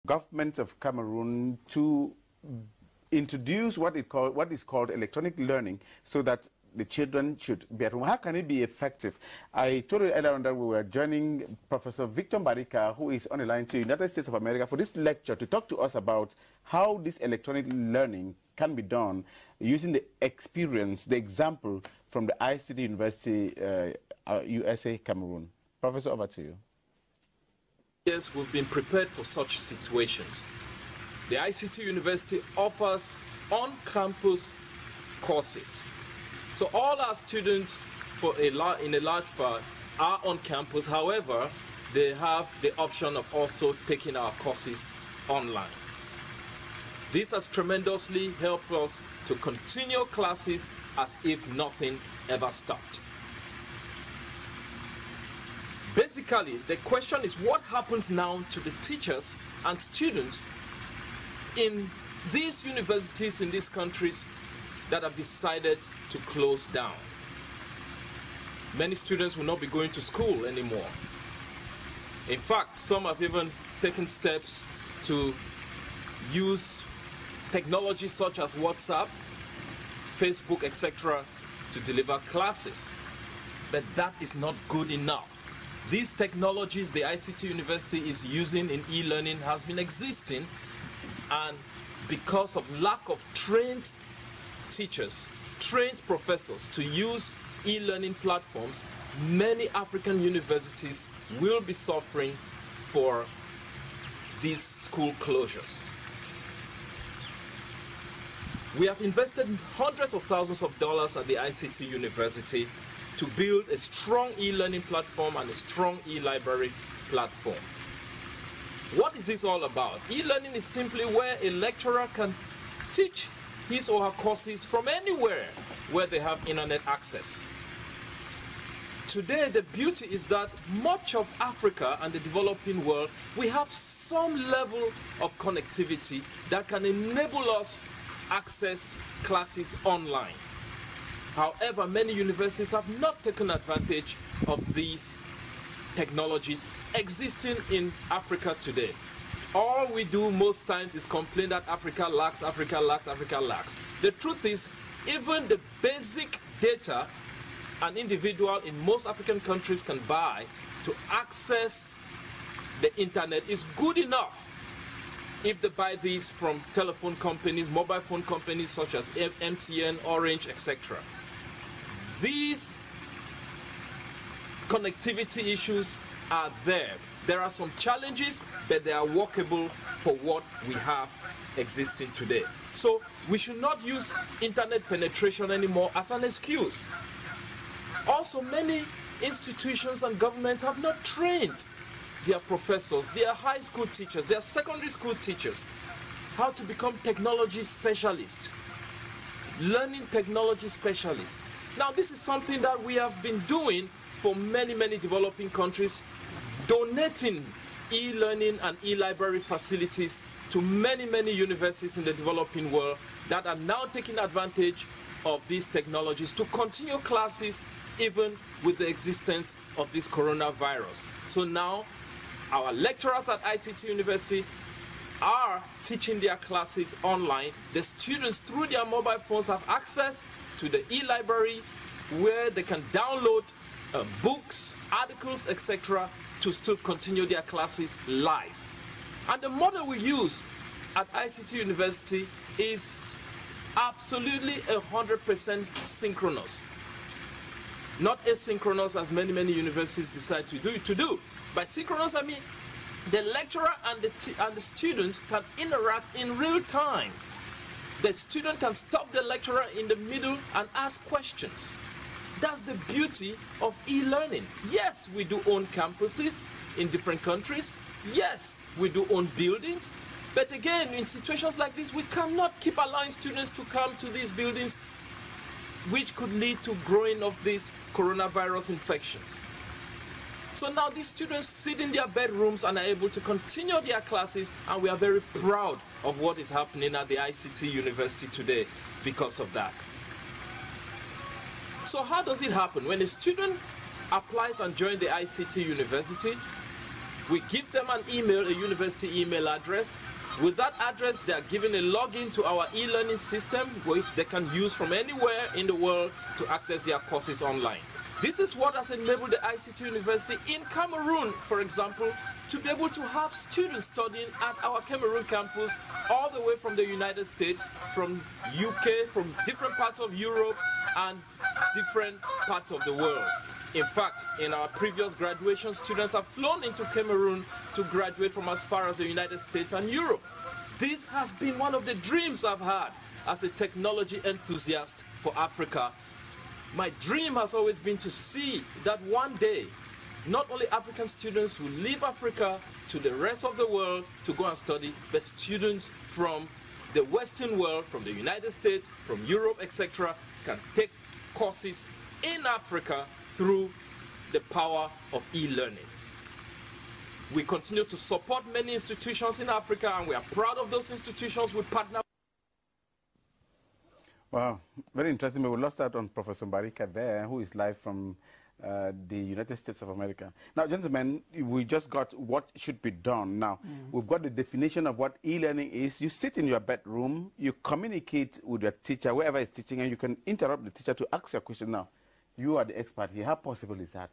government of Cameroon to introduce what is called electronic learning, so that the children should be at home. How can it be effective? I told you earlier on that we were joining Professor Victor Barika, who is on the line to the United States of America, for this lecture to talk to us about how this electronic learning can be done using the experience, the example from the ICT University, USA, Cameroon. Professor, over to you. Yes, we've been prepared for such situations. The ICT University offers on-campus courses. So all our students, in a large part, are on campus. However, they have the option of also taking our courses online. This has tremendously helped us to continue classes as if nothing ever stopped. Basically, the question is, what happens now to the teachers and students in these universities in these countries that have decided to close down? Many students will not be going to school anymore. In fact, some have even taken steps to use technology such as WhatsApp, Facebook, etc. to deliver classes. But that is not good enough. These technologies the ICT University is using in e-learning has been existing, and because of lack of trained teachers, trained professors to use e-learning platforms, many African universities will be suffering for these school closures. We have invested hundreds of thousands of dollars at the ICT University to build a strong e-learning platform and a strong e-library platform. What is this all about? E-learning is simply where a lecturer can teach his or her courses from anywhere where they have internet access. Today, the beauty is that much of Africa and the developing world, we have some level of connectivity that can enable us access classes online. However, many universities have not taken advantage of these technologies existing in Africa today. All we do most times is complain that Africa lacks, Africa lacks, Africa lacks. The truth is, even the basic data an individual in most African countries can buy to access the internet is good enough if they buy these from telephone companies, mobile phone companies such as MTN, Orange, etc. These connectivity issues are there. There are some challenges, but they are workable for what we have existing today. So we should not use internet penetration anymore as an excuse. Also, many institutions and governments have not trained their professors, their high school teachers, their secondary school teachers, how to become technology specialists, learning technology specialists. Now, this is something that we have been doing for many, many developing countries, donating e-learning and e-library facilities to many, many universities in the developing world that are now taking advantage of these technologies to continue classes even with the existence of this coronavirus. So now, our lecturers at ICT University are teaching their classes online. The students, through their mobile phones, have access to the e-libraries where they can download books, articles, etc. to still continue their classes live. And the model we use at ICT University is absolutely 100% synchronous. Not asynchronous as many, many universities decide to do. By synchronous, I mean the lecturer and the students can interact in real time. The student can stop the lecturer in the middle and ask questions. That's the beauty of e-learning. Yes, we do own campuses in different countries. Yes, we do own buildings. But again, in situations like this, we cannot keep allowing students to come to these buildings, which could lead to growing of these coronavirus infections. So now these students sit in their bedrooms and are able to continue their classes, and we are very proud of what is happening at the ICT University today because of that. So how does it happen? When a student applies and joins the ICT University, We give them an email, a university email address. With that address, they are given a login to our e-learning system, which they can use from anywhere in the world to access their courses online. This is what has enabled the ICT University in Cameroon, for example, to be able to have students studying at our Cameroon campus all the way from the United States, from UK, from different parts of Europe, and different parts of the world. In fact, in our previous graduation, students have flown into Cameroon to graduate from as far as the United States and Europe. This has been one of the dreams I've had as a technology enthusiast for Africa. My dream has always been to see that one day, not only African students will leave Africa to the rest of the world to go and study, but students from the Western world, from the United States, from Europe, etc., can take courses in Africa through the power of e-learning. We continue to support many institutions in Africa, and we are proud of those institutions we partner. Wow, very interesting. We lost out on Professor Barika there, who is live from the United States of America. Now, gentlemen, we just got what should be done. Now, we've got the definition of what e-learning is. You sit in your bedroom, you communicate with your teacher, wherever he's teaching, and you can interrupt the teacher to ask your question. Now, you are the expert here. How possible is that?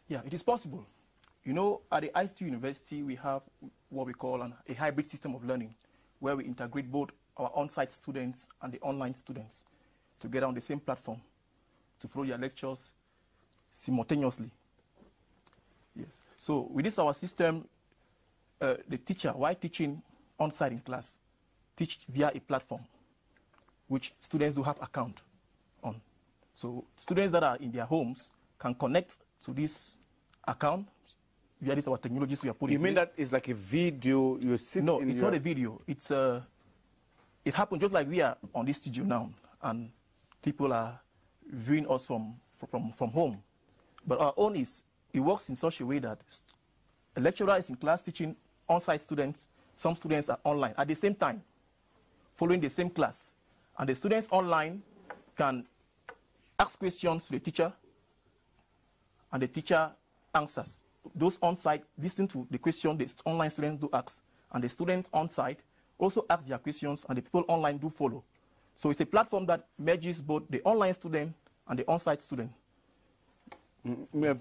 Yeah, it is possible. You know, at the ICT University, we have what we call a hybrid system of learning, where we integrate both our on-site students and the online students together on the same platform to follow their lectures simultaneously. Yes. So with this our system, the teacher, while teaching on-site in class, teach via a platform which students do have account on. So students that are in their homes can connect to this account via this our technologies we are putting. You mean that it's like a video you sit No, in it's not a video. It's it happens just like we are on this studio now, and people are viewing us from home. But our own is, it works in such a way that a lecturer is in class teaching on-site students, some students are online at the same time, following the same class. And the students online can ask questions to the teacher, and the teacher answers. Those on-site listen to the question the online students do ask, and the students on-site also ask their questions, and the people online do follow. So it's a platform that merges both the online student and the on-site student.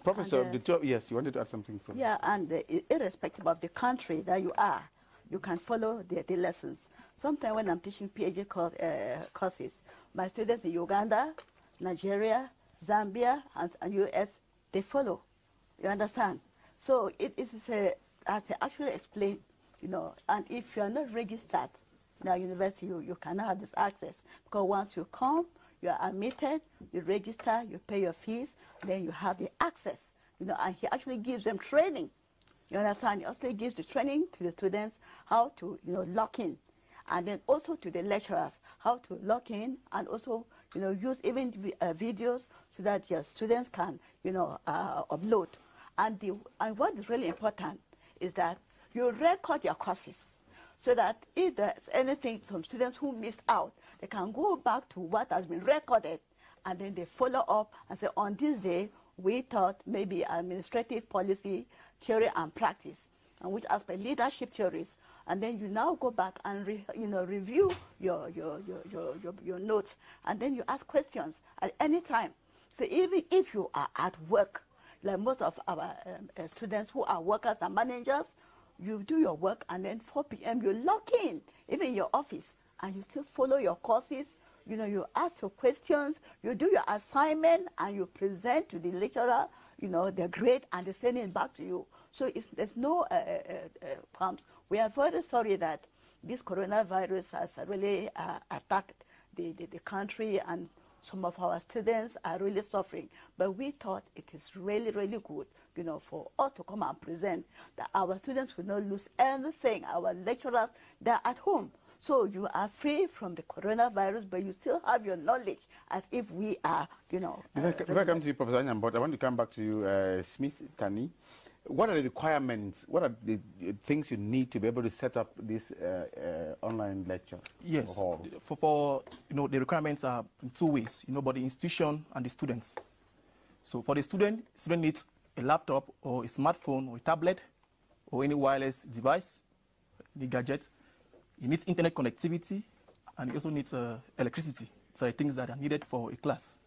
Professor, yes, you wanted to add something? Professor. Yeah, and irrespective of the country that you are, you can follow the lessons. Sometimes when I'm teaching PhD courses, my students in Uganda, Nigeria, Zambia, and US, they follow. You understand? So it is as I actually explained, you know, and if you are not registered in our university, you cannot have this access, because once you come, you are admitted, you register, you pay your fees, then you have the access, you know, and he actually gives them training. You understand? He also gives the training to the students how to, you know, lock in, and then also to the lecturers how to lock in, and also, you know, use even videos so that your students can, you know, upload. And what is really important is that you record your courses, so that if there's anything, some students who missed out, they can go back to what has been recorded, and then they follow up and say, on this day, we taught maybe administrative policy, theory and practice, and which aspect leadership theories, and then you now go back and review your notes, and then you ask questions at any time. So even if you are at work, like most of our students who are workers and managers, you do your work, and then 4 p.m. you log in, even in your office, and you still follow your courses. You know, you ask your questions, you do your assignment, and you present to the lecturer, you know, the grade, and they send it back to you. So there's no problems. We are very sorry that this coronavirus has really attacked the country, and some of our students are really suffering. But we thought it is really, really good, you know, for us to come and present that our students will not lose anything. Our lecturers, they're at home. So you are free from the coronavirus, but you still have your knowledge as if we are, you know. If I come to you, Professor Anyambot, I want to come back to you, Smith Tani. What are the requirements? What are the things you need to be able to set up this online lecture? Yes, hall? for you know, the requirements are in two ways, you know, by the institution and the students. So for the student needs a laptop or a smartphone or a tablet or any wireless device, any gadget. It needs internet connectivity, and it also needs electricity. So the things that are needed for a class.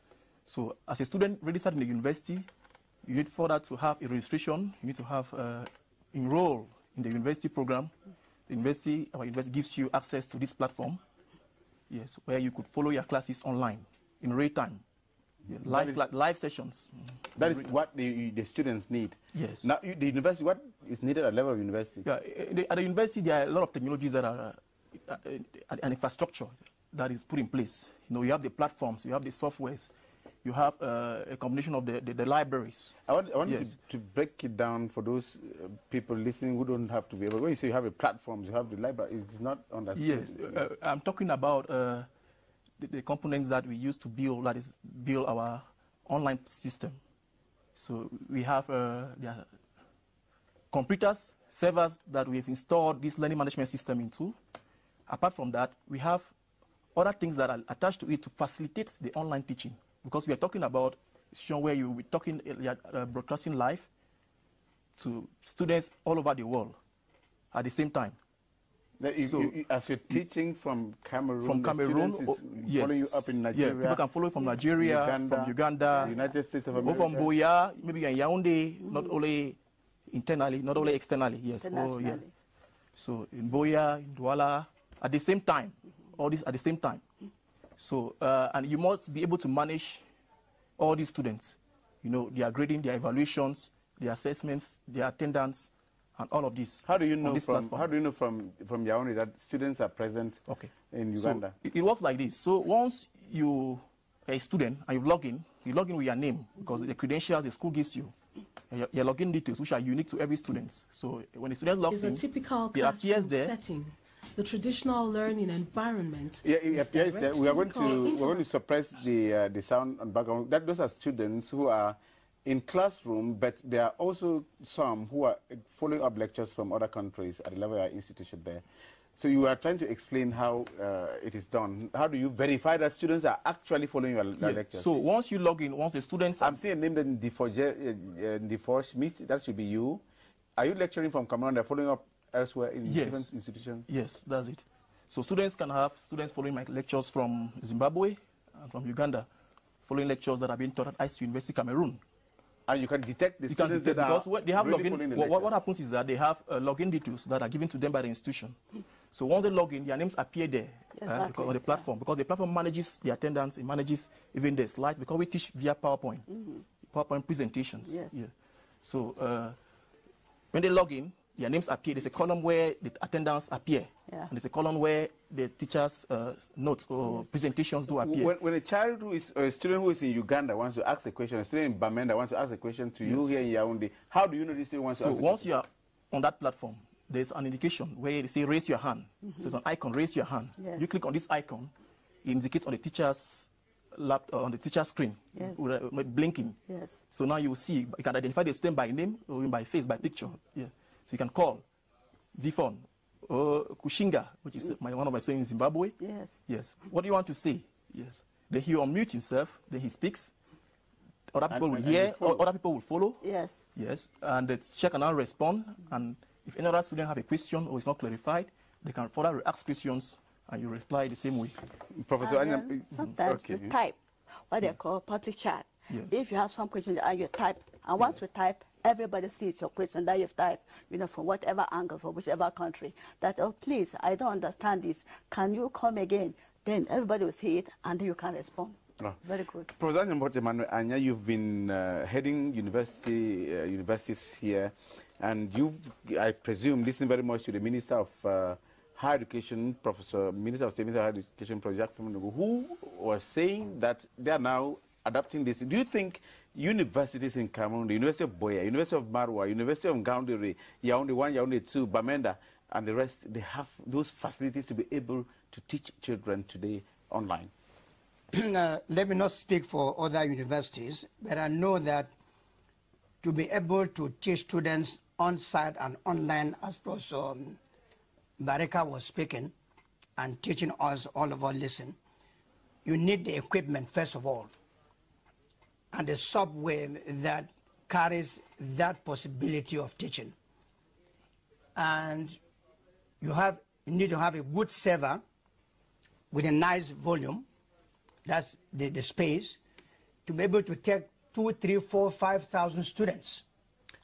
So as a student registered in the university, you need for that to have a registration. You need to have enroll in the university program. Our university gives you access to this platform, yes, where you could follow your classes online in real time, live sessions. That is what the students need. Yes. Now, the university, what is needed at the level of university? Yeah, at the university, there are a lot of technologies that are an infrastructure that is put in place. You know, you have the platforms, you have the softwares, you have a combination of the libraries. I want yes. to break it down for those people listening who don't have to be able. When you say you have the platforms, you have the library, it's not understood. Yes, I'm talking about the components that we use to build, that is, build our online system. So we have the computers, servers that we've installed this learning management system into. Apart from that, we have other things that are attached to it to facilitate the online teaching. Because we are talking about a situation where you will be talking, broadcasting live to students all over the world at the same time. As you're teaching from Cameroon, yes, follow you up in Nigeria. Yeah, people can follow from Nigeria, from Uganda, United States of America, or from Boya, maybe in Yaoundé, not only internally, not only externally. Yes. Yeah. So in Boya, in Douala, at the same time, all this at the same time. So, and you must be able to manage all these students, you know, their grading, their evaluations, their assessments, their attendance, and all of this. How do you know from Yaoundé that students are present in Uganda? So it works like this. So once you are a student and you log in with your name, because the credentials the school gives you, your login details, which are unique to every student. So when the student logs in, a typical it appears there. Setting. The traditional learning environment. Yeah, it appears that we're going to suppress the sound and background. Those are students who are in classroom, but there are also some who are following up lectures from other countries at the level of our institution there. So you are trying to explain how it is done. How do you verify that students are actually following your lectures? So once you log in, once the students... I'm seeing a name in Defoe Smith. That should be you. Are you lecturing from Cameroon? They're following up elsewhere in different institutions? Yes, that's it. So students can have students following my lectures from Zimbabwe and from Uganda, following lectures that are being taught at ICE University Cameroon. And you can detect the students that because are they have really login. What happens is that they have login details that are given to them by the institution. So once they log in, their names appear there because of the platform. Because the platform manages the attendance, it manages even the slides, because we teach via PowerPoint, PowerPoint presentations. Yes. Yeah. So when they log in, their names appear. There's a column where the attendance appear, and there's a column where the teacher's notes or presentations do appear. When a child who is, or a student who is in Uganda wants to ask a question, a student in Bamenda wants to ask a question to you here in Yaoundé, how do you know this student wants to ask a question? So once you are on that platform, there's an indication where they say raise your hand. So there's an icon, raise your hand. Yes. You click on this icon, it indicates on the teacher's on the teacher's screen, blinking. Yes. So now you see, you can identify the student by name or by face, by picture. Yeah. So you can call Zifon or Kushinga, which is one of my students in Zimbabwe. Yes. Yes. What do you want to say? Yes. Then he unmute himself, then he speaks. Other people will hear, other people will follow. Yes. Yes. And the teacher can now respond. And if any other student have a question or it's not clarified, they can further ask questions and you reply the same way. Professor Anya, sometimes you type what they call public chat. Yes. If you have some question and you type, and once you type, everybody sees your question that you've typed, you know, from whatever angle, from whichever country, that, oh, please, I don't understand this. Can you come again? Then everybody will see it, and then you can respond. Oh. Very good. Professor Anya, you've been heading universities here, and you've, I presume, listened very much to the Minister of Higher Education, Minister of State, Minister of Higher Education, Professor Jack Femunugu, who was saying that they are now adopting this. Do you think universities in Cameroon, the University of Boya, University of Marwa, University of Ngaoundéré, Yaoundé 1, Yaoundé 2, Bamenda, and the rest, they have those facilities to be able to teach children today online? Let me not speak for other universities, but I know that to be able to teach students on-site and online, as Professor Barika was speaking and teaching us, all of us listen, you need the equipment first of all, and the software that carries that possibility of teaching. and you need to have a good server with a nice volume, that's the space, to be able to take 2, 3, 4, 5,000 students.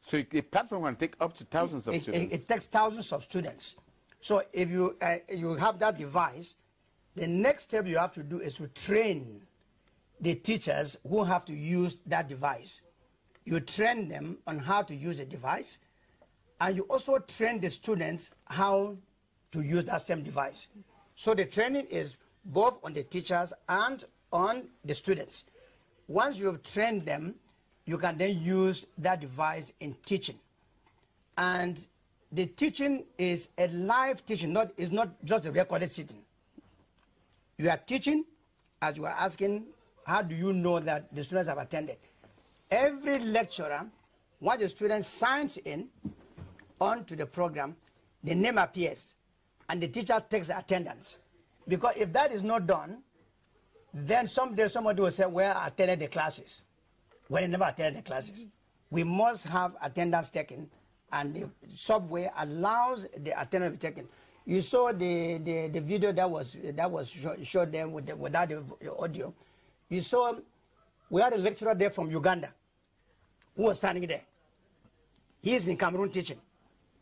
So a platform can take up to thousands of students? It takes thousands of students. So if you have that device, the next step you have to do is to train the teachers who have to use that device. You train them on how to use the device, and you also train the students how to use that same device. So the training is both on the teachers and on the students. Once you have trained them, you can then use that device in teaching. And the teaching is a live teaching, it's not just a recorded sitting. You are teaching, as you are asking, how do you know that the students have attended? Every lecturer, once the student signs in onto the program, the name appears, and the teacher takes the attendance. Because if that is not done, then someday somebody will say, well, I attended the classes. Well, they never attended the classes. We must have attendance taken, and the subway allows the attendance to be taken. You saw the video that was showed there without the audio. You saw we had a lecturer there from Uganda who was standing there. He is in Cameroon teaching,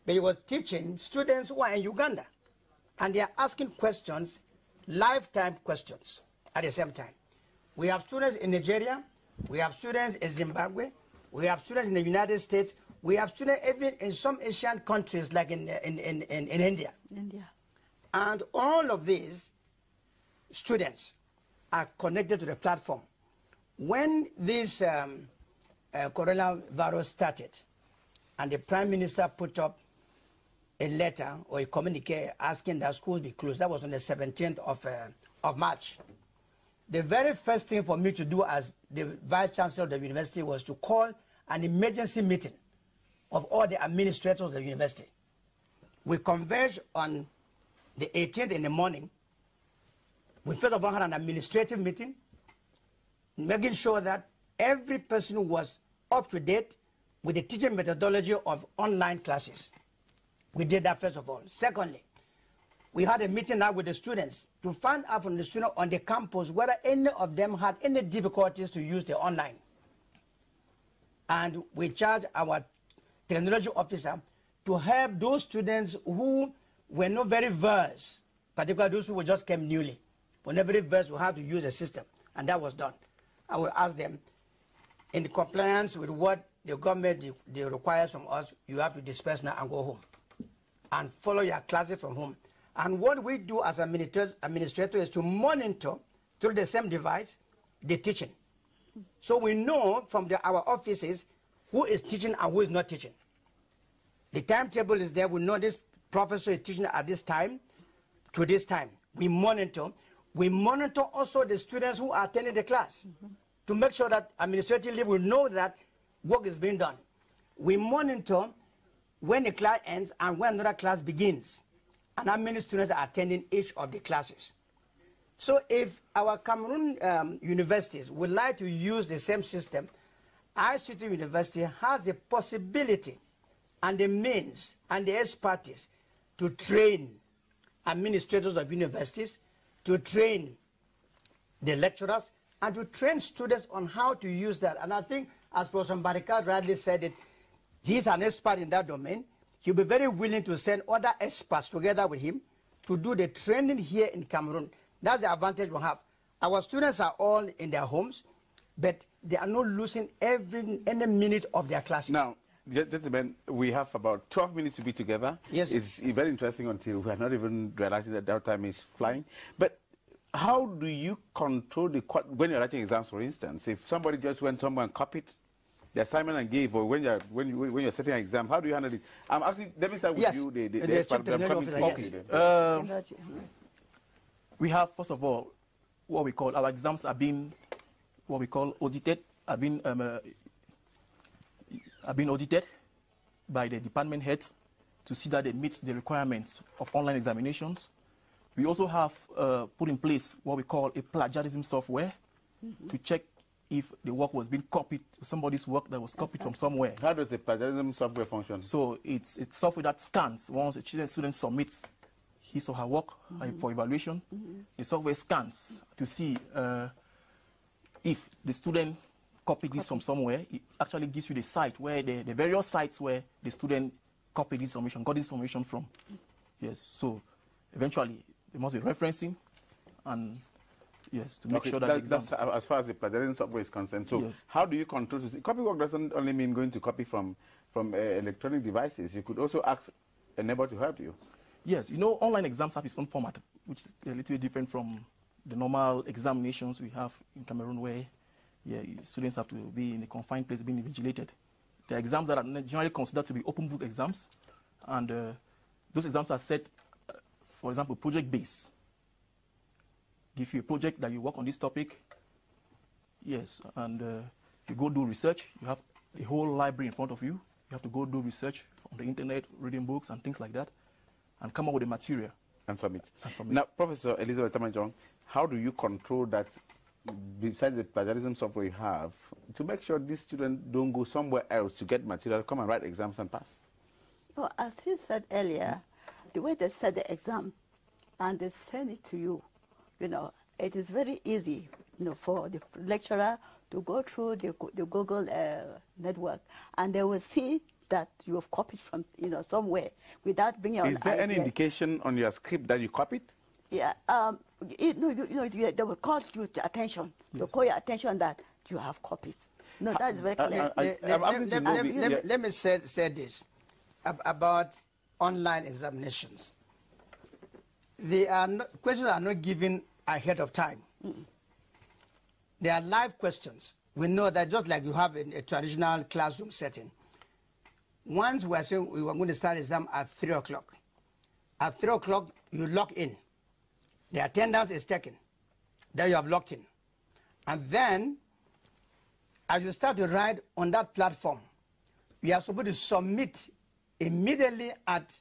but he was teaching students who are in Uganda, and they are asking questions, lifetime questions at the same time. We have students in Nigeria, we have students in Zimbabwe, we have students in the United States, we have students even in some Asian countries like in India. And all of these students are connected to the platform. When this coronavirus started and the Prime Minister put up a letter or a communique asking that schools be closed, that was on the 17th of March. The very first thing for me to do as the Vice Chancellor of the university was to call an emergency meeting of all the administrators of the university. We converged on the 18th in the morning. We first of all had an administrative meeting, making sure that every person was up to date with the teaching methodology of online classes. We did that first of all. Secondly, we had a meeting now with the students to find out from the students on the campus whether any of them had any difficulties to use the online. And we charged our technology officer to help those students who were not very versed, particularly those who just came newly, were not very versed with how to use the system, and that was done. I will ask them, in compliance with what the government requires from us, you have to disperse now and go home and follow your classes from home. And what we do as administrators is to monitor through the same device the teaching. So we know from our offices who is teaching and who is not teaching. The timetable is there. We know this professor is teaching at this time to this time. We monitor. We monitor also the students who are attending the class to make sure that administratively we know that work is being done. We monitor when the class ends and when another class begins, and how many students are attending each of the classes. So if our Cameroon universities would like to use the same system, ICT University has the possibility and the means and the expertise to train administrators of universities, to train the lecturers, and to train students on how to use that. And I think, as Professor Barika rightly said it, he's an expert in that domain. He'll be very willing to send other experts together with him to do the training here in Cameroon. That's the advantage we have. Our students are all in their homes, but they are not losing any minute of their classes. Now, gentlemen, we have about 12 minutes to be together. Yes. It's very interesting until we are not even realizing that our time is flying. But how do you control when you're writing exams, for instance? If somebody just went somewhere and copied the assignment and gave, or when you're setting an exam, how do you handle it? Actually, let me start with you, the expert. We have, first of all, what we call our exams are being, what we call audited, have been audited by the department heads to see that they meet the requirements of online examinations. We also have put in place what we call a plagiarism software to check if the work was being copied, somebody's work that was copied from somewhere. How does the plagiarism software function? So it's software that scans once a student submits his or her work for evaluation. The software scans to see if the student copied this from somewhere. It actually gives you the site where the various sites where the student copied this information, got this information from. Yes, so eventually there must be referencing, and yes, to make sure that that's as far as the plagiarism software is concerned. So yes. How do you control? Copy work doesn't only mean going to copy from electronic devices. You could also ask a neighbor to help you. Yes, you know, online exams have its own format, which is a little bit different from the normal examinations we have in Cameroon, where students have to be in a confined place, being invigilated. The exams that are generally considered to be open book exams, and those exams are set, for example, project-based. Give you a project that you work on this topic, yes, and you go do research. You have the whole library in front of you. You have to go do research on the internet, reading books and things like that, and come up with the material. And submit. Now, Professor Elizabeth Tamanjong, how do you control that, besides the plagiarism software you have, to make sure these students don't go somewhere else to get material, come and write exams and pass? Well, as you said earlier, the way they set the exam and they send it to you, you know, it is very easy, you know, for the lecturer to go through the Google network, and they will see that you have copied from, you know, somewhere without bringing your Is there any indication on your script that you copied? Yeah, they will call you to attention. Yes. They'll call your attention that you have copies. No, that is very clear. Let me say this about online examinations. Questions are not given ahead of time. They are live questions. We know that just like you have in a traditional classroom setting. Once we are saying we were going to start exam at 3 o'clock. At 3 o'clock, you log in. The attendance is taken. Then you have logged in. And then, as you start to write on that platform, you are supposed to submit immediately at,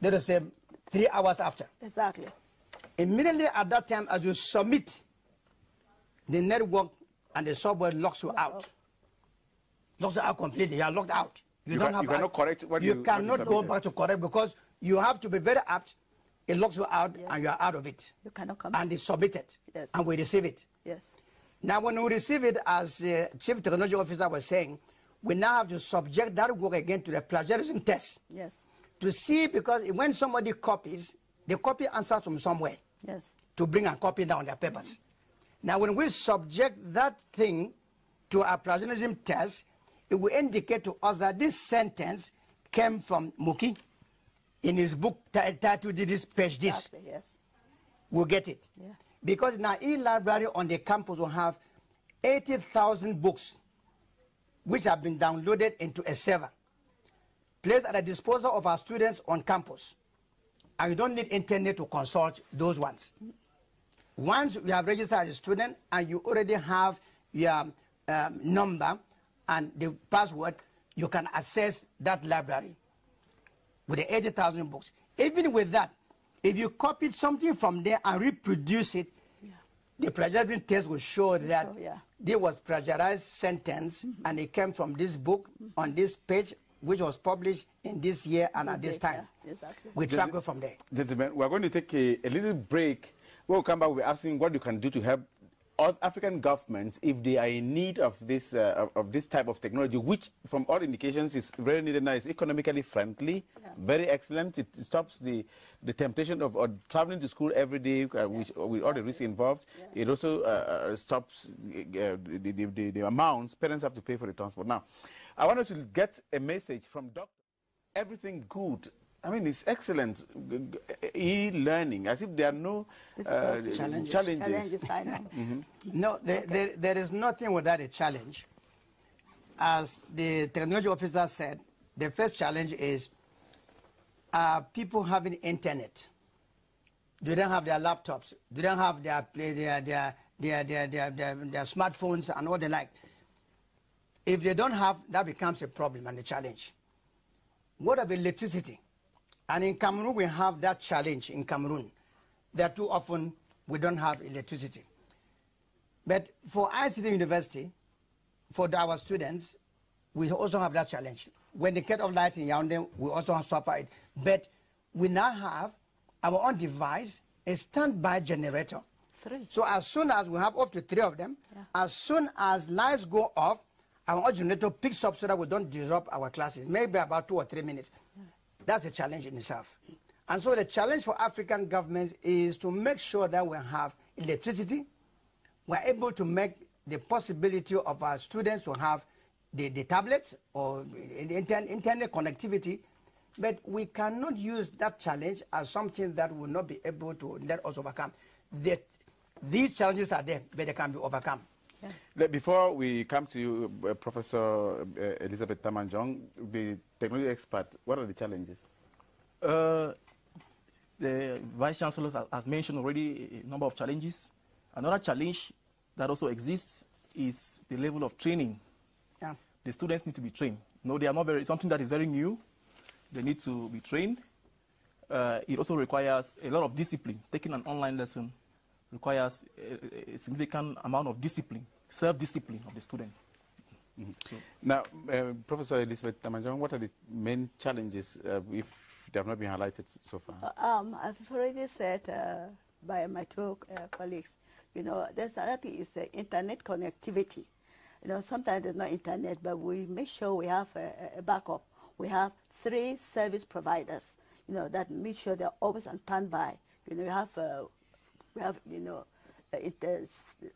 let us say, 3 hours after. Exactly. Immediately at that time, as you submit, the network and the software locks you out. Locks you out completely. You are locked out. You cannot correct what you cannot go back to correct, because you have to be very apt. It locks you out, yes, and you are out of it. You cannot come and it's submitted, yes, and we receive it. Yes. Now, when we receive it, as Chief Technology Officer was saying, we now have to subject that work again to the plagiarism test. Yes. To see, because when somebody copies, they copy answers from somewhere. Yes. To bring and copy down their papers. Now, when we subject that thing to a plagiarism test, it will indicate to us that this sentence came from Muki in his book titled this page this. Exactly, yes. We'll get it. Yeah. Because now e-library on the campus will have 80,000 books which have been downloaded into a server, placed at the disposal of our students on campus. And you don't need internet to consult those ones. Once you have registered as a student and you already have your number and the password, you can access that library with the 80,000 books. Even with that, if you copied something from there and reproduce it, yeah, the plagiarism test will show that there was plagiarized sentence, and it came from this book on this page, which was published in this year and at this time. Yeah, exactly. We track it from there. Gentlemen, we're going to take a little break. When we come back, we're asking what you can do to help all African governments if they are in need of this type of technology, which from all indications is very needed now. It's economically friendly, yeah, very excellent. It stops the temptation of traveling to school every day, with all the risks involved. Yeah. It also stops the amounts parents have to pay for the transport. Now, I wanted to get a message from Dr. Everything good. I mean, it's excellent e-learning, as if there are no challenges. I know. No, there is nothing without a challenge. As the technology officer said, the first challenge is people having internet. They don't have their laptops. They don't have their smartphones and all the like. If they don't have, that becomes a problem and a challenge. What of electricity? And in Cameroon, we have that challenge in Cameroon, that too often we don't have electricity. But for ICT University, for our students, we also have that challenge. When they cut off light in Yaoundé, we also suffer it. But we now have our own device, a standby generator. 3. So as soon as we have up to 3 of them, as soon as lights go off, our own generator picks up so that we don't disrupt our classes, maybe about 2 or 3 minutes. That's a challenge in itself. And so the challenge for African governments is to make sure that we have electricity. We're able to make the possibility of our students to have the tablets or internet connectivity, but we cannot use that challenge as something that will not be able to let us overcome. These challenges are there, but they can be overcome. Yeah. Before we come to you, Professor Elizabeth Tamanjong, the technology expert, what are the challenges? The Vice Chancellor has mentioned already a number of challenges. Another challenge that also exists is the level of training. Yeah. The students need to be trained. No, they are not something that is very new. They need to be trained. It also requires a lot of discipline. Taking an online lesson requires a significant amount of discipline, self-discipline of the student. Mm-hmm. So, now, Professor Elizabeth Tamanjong, what are the main challenges if they have not been highlighted so far? As already said by my 2 colleagues, there's another thing is internet connectivity. Sometimes there's no internet, but we make sure we have a backup. We have 3 service providers, that make sure they're always on standby. We have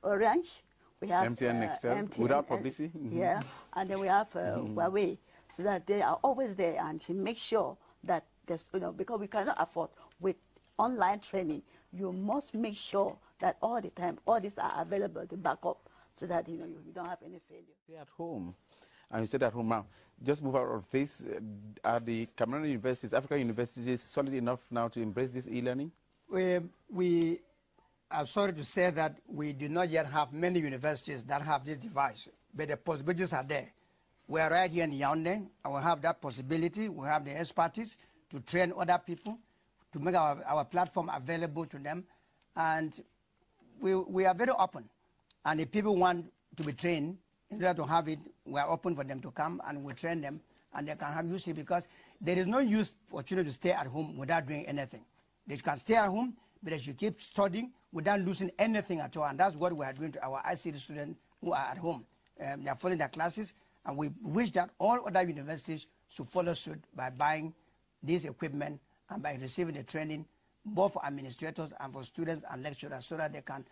Orange, we have MTN Nextel, without publicity. Yeah, and then we have Huawei, so that they are always there, and to make sure that there's, because we cannot afford with online training, you must make sure that all the time, all these are available, the backup, so that you don't have any failure. Stay at home, and you stayed at home now. Just move out of this. Are the Cameroon universities, African universities, solid enough now to embrace this e-learning? We are sorry to say that we do not yet have many universities that have this device, but the possibilities are there. We are right here in Yaoundé, and we have that possibility. We have the expertise to train other people, to make our platform available to them. And we are very open. And if people want to be trained, in order to have it, we are open for them to come, and we train them, and they can have use it, because there is no use for children to stay at home without doing anything. They can stay at home, but they should keep studying without losing anything at all. And that's what we are doing to our ICT students who are at home. They are following their classes, and we wish that all other universities should follow suit by buying this equipment and by receiving the training, both for administrators and for students and lecturers, so that they can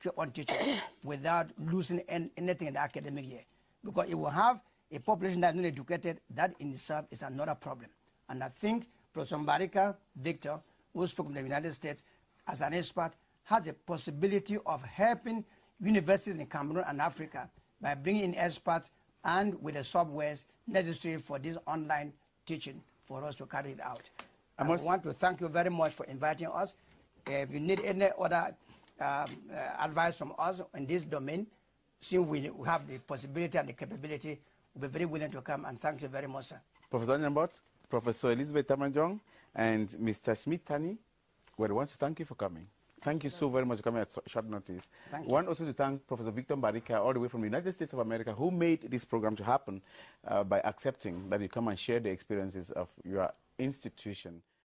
keep on teaching without losing anything in the academic year. Because it will have a population that is not educated, that in itself is another problem. And I think Professor Mbarika Victor, who spoke from the United States as an expert, has a possibility of helping universities in Cameroon and Africa by bringing in experts and with the softwares necessary for this online teaching for us to carry it out. I want to thank you very much for inviting us. If you need any other advice from us in this domain, since we have the possibility and the capability, we'll be very willing to come, and thank you very much, sir. Professor Nyambot, Professor Elizabeth Tamanjong, and Mr. Schmidt-Tani, we want to thank you for coming. Thank you so very much for coming at short notice. Thank you. We want also to thank Professor Victor Mbarika, all the way from the United States of America, who made this program to happen by accepting that you come and share the experiences of your institution.